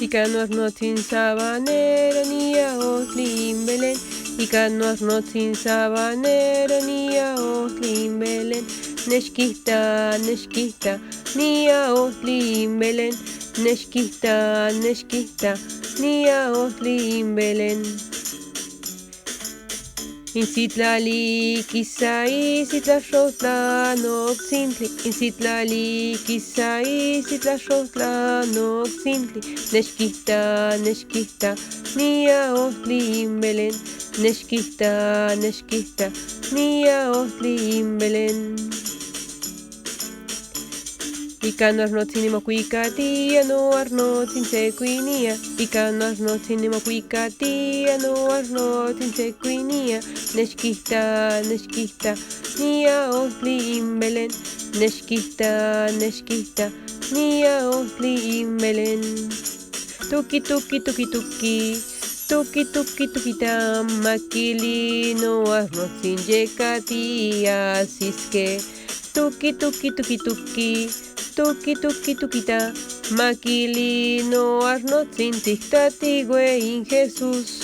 Ikan arnotzin sabanero nia oslin Belén. Ikan arnotzin sabanero nia oslin Belén. Neskihta, neskihta, nia oslin Belén. Neskihta, neskihta, nia oslin Belén. Insitlali kisai sitla noxintli. Insitlali kisai sitla noxintli. Neskihta, neskihta, nia oslin Belén. Neskihta, neskihta, nia oslin Belén. Ikan arnotzin mokuikatia no arnotzin sekuinia. Ikan arnotzin mokuikatia no arnotzin sekuinia. Neskihta, neskihta, nia oslin Belén. Neskihta, neskihta, nia oslin Belén. Tuki tuki tuki tuki. Tuki tuki tuki tam makili no arnotzin yekatia siske. Tuki tuki tuki tuki. Tuki tuki tukita, makili no arnotzin tiktati güey Jesús.